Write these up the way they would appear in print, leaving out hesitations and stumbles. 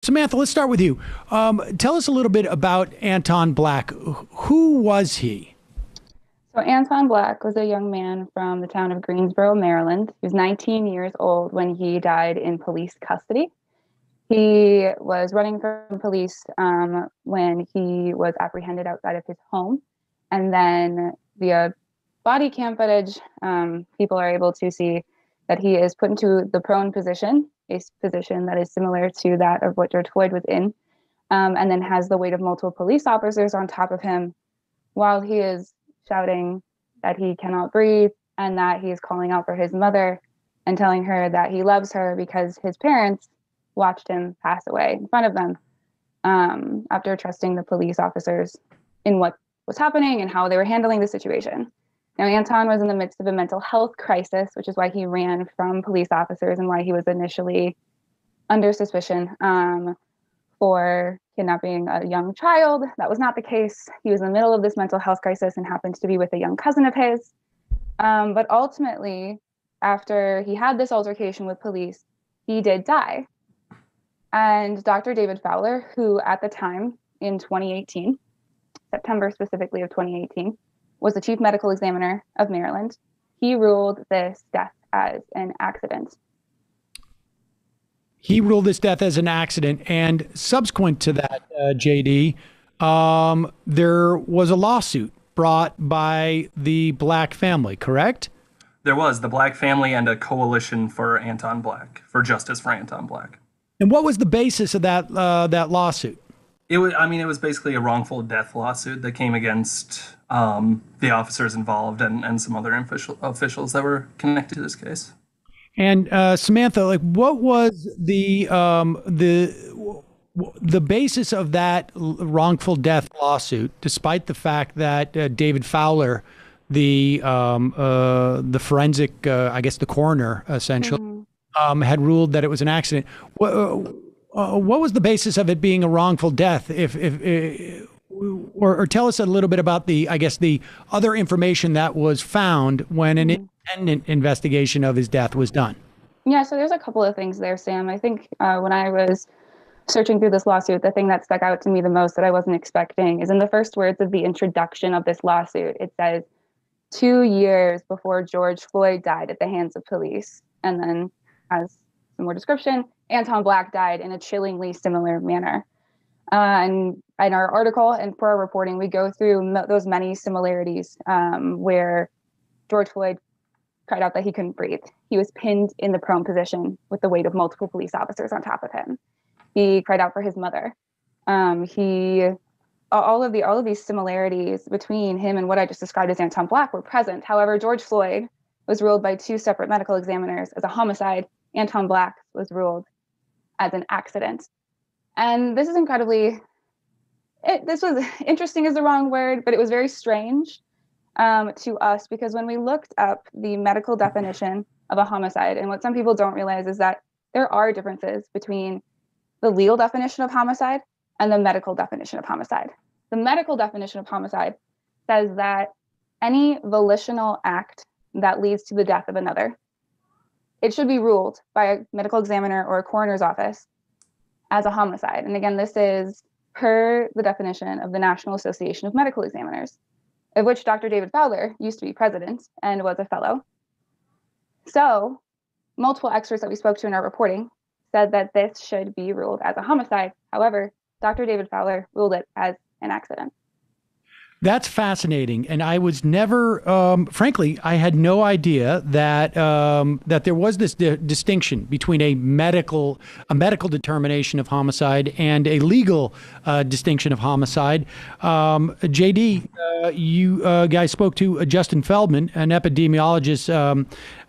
Samantha, let's start with you. Tell us a little bit about Anton Black. Who was he? So Anton Black was a young man from the town of Greensboro, Maryland. He was 19 years old when he died in police custody. He was running from police when he was apprehended outside of his home. And then via body cam footage, people are able to see that he is put into the prone position, a position that is similar to that of what George Floyd was in, and then has the weight of multiple police officers on top of him while he is shouting that he cannot breathe and that he is calling out for his mother and telling her that he loves her because his parents watched him pass away in front of them after trusting the police officers in what was happening and how they were handling the situation. Now, Anton was in the midst of a mental health crisis, which is why he ran from police officers and why he was initially under suspicion for kidnapping a young child. That was not the case. He was in the middle of this mental health crisis and happened to be with a young cousin of his. But ultimately, after he had this altercation with police, he did die. And Dr. David Fowler, who at the time in 2018, September specifically of 2018, was the chief medical examiner of Maryland, he ruled this death as an accident. He ruled this death as an accident. And subsequent to that, J.D., there was a lawsuit brought by the Black family, correct? There was the Black family and a coalition for Anton Black, for justice for Anton Black. And what was the basis of that lawsuit? It was basically a wrongful death lawsuit that came against the officers involved and some other officials that were connected to this case. And Samantha, what was the basis of that wrongful death lawsuit, despite the fact that David Fowler, the forensic, I guess the coroner essentially, had ruled that it was an accident? What was the basis of it being a wrongful death? Or tell us a little bit about the other information that was found when an independent investigation of his death was done. Yeah, so there's a couple of things there, Sam. I think when I was searching through this lawsuit, the thing that stuck out to me the most that I wasn't expecting is in the first words of the introduction of this lawsuit. It says 2 years before George Floyd died at the hands of police. And then as some more description, Anton Black died in a chillingly similar manner. And in our article and for our reporting, we go through those many similarities where George Floyd cried out that he couldn't breathe. He was pinned in the prone position with the weight of multiple police officers on top of him. He cried out for his mother. All of these similarities between him and what I just described as Anton Black were present. However, George Floyd was ruled by two separate medical examiners as a homicide. Anton Black was ruled as an accident. And this is this was interesting is the wrong word, but it was very strange to us because when we looked up the medical definition of a homicide, and what some people don't realize is that there are differences between the legal definition of homicide and the medical definition of homicide. The medical definition of homicide says that any volitional act that leads to the death of another, it should be ruled by a medical examiner or a coroner's office as a homicide. And again, this is per the definition of the National Association of Medical Examiners, of which Dr. David Fowler used to be president and was a fellow. So multiple experts that we spoke to in our reporting said that this should be ruled as a homicide. However, Dr. David Fowler ruled it as an accident. That's fascinating, and I was never, frankly, I had no idea that that there was this distinction between a medical determination of homicide and a legal distinction of homicide. JD, you guys spoke to Justin Feldman, an epidemiologist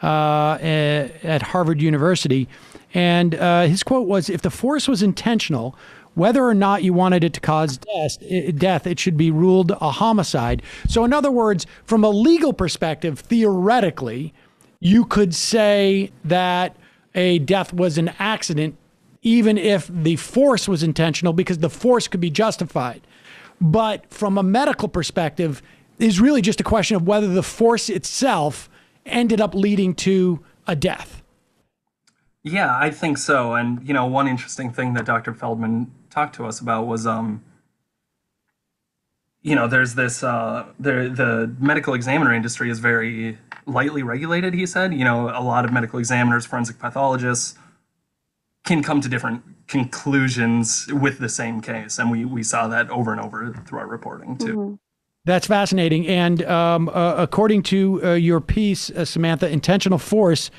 at Harvard University, and his quote was, "If the force was intentional, whether or not you wanted it to cause death, it should be ruled a homicide." So in other words, from a legal perspective, theoretically, you could say that a death was an accident, even if the force was intentional, because the force could be justified. But from a medical perspective, is really just a question of whether the force itself ended up leading to a death. Yeah, I think so. And, one interesting thing that Dr. Feldman talked to us about was, there's this, the medical examiner industry is very lightly regulated, he said. A lot of medical examiners, forensic pathologists can come to different conclusions with the same case. And we saw that over and over through our reporting, too. Mm-hmm. That's fascinating. And according to your piece, Samantha, intentional force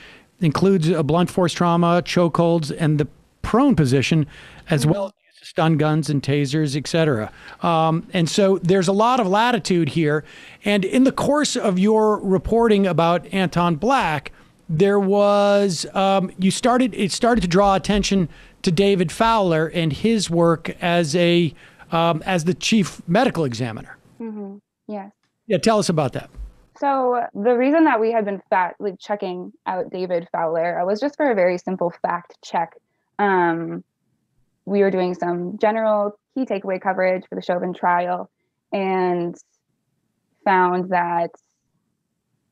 includes a blunt force trauma, chokeholds, and the prone position, as well as use of stun guns and tasers, et cetera. And so there's a lot of latitude here. And in the course of your reporting about Anton Black, there was it started to draw attention to David Fowler and his work as the chief medical examiner. Mm-hmm. Yes. Yeah, tell us about that. So the reason that we had been checking out David Fowler was just for a very simple fact check. We were doing some general key takeaway coverage for the Chauvin trial and found that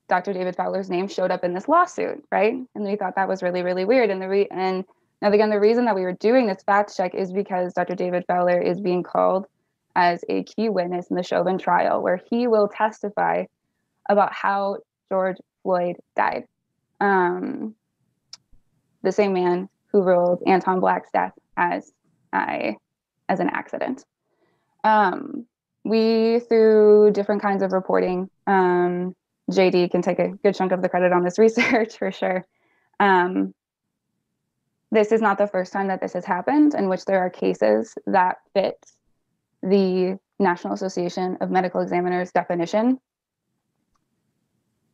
Dr. David Fowler's name showed up in this lawsuit, right? And we thought that was really, really weird. And now again, the reason that we were doing this fact check is because Dr. David Fowler is being called as a key witness in the Chauvin trial, where he will testify about how George Floyd died. The same man who ruled Anton Black's death as an accident. We, through different kinds of reporting, J.D. can take a good chunk of the credit on this research for sure. This is not the first time that this has happened, in which there are cases that fit the National Association of Medical Examiners definition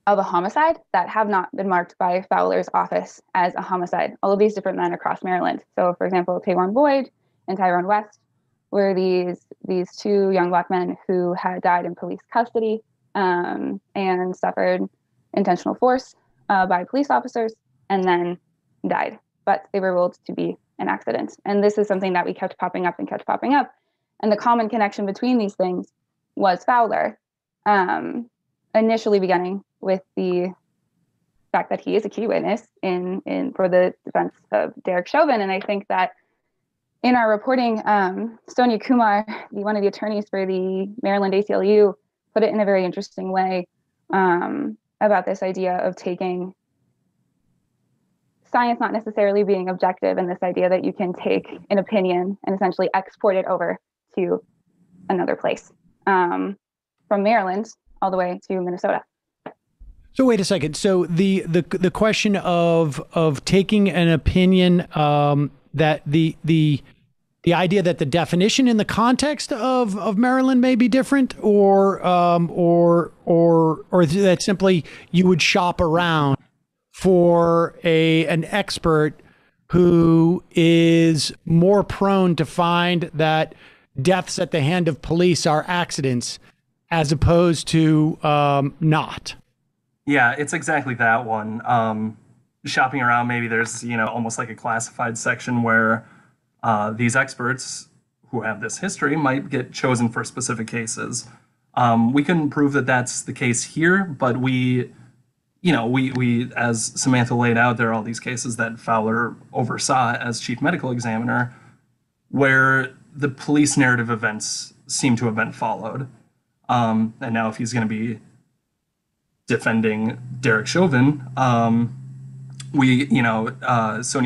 of a homicide that have not been marked by Fowler's office as a homicide. All of these different men across Maryland. So, for example, Taywan Boyd and Tyrone West were these two young Black men who had died in police custody and suffered intentional force by police officers and then died. But they were ruled to be an accident. And this is something that we kept popping up. And the common connection between these things was Fowler, initially beginning with the fact that he is a key witness for the defense of Derek Chauvin. And I think that in our reporting, Sonia Kumar, one of the attorneys for the Maryland ACLU, put it in a very interesting way about this idea of taking science not necessarily being objective, and this idea that you can take an opinion and essentially export it over to another place, from Maryland all the way to Minnesota. So wait a second. So the question of taking an opinion, that the idea that the definition in the context of Maryland may be different, or that simply you would shop around for an expert who is more prone to find that deaths at the hand of police are accidents as opposed to not. Yeah, it's exactly that one. Shopping around, maybe there's, almost like a classified section where these experts who have this history might get chosen for specific cases. We couldn't prove that that's the case here, but we, as Samantha laid out, there are all these cases that Fowler oversaw as chief medical examiner where the police narrative events seem to have been followed. And now if he's going to be defending Derek Chauvin, Sonia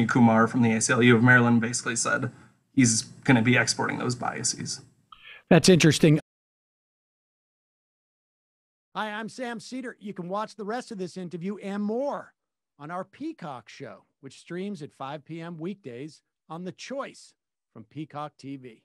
Kumar from the ACLU of Maryland basically said he's going to be exporting those biases. That's interesting. Hi, I'm Sam Seder. You can watch the rest of this interview and more on our Peacock show, which streams at 5 p.m. weekdays on The Choice from Peacock TV.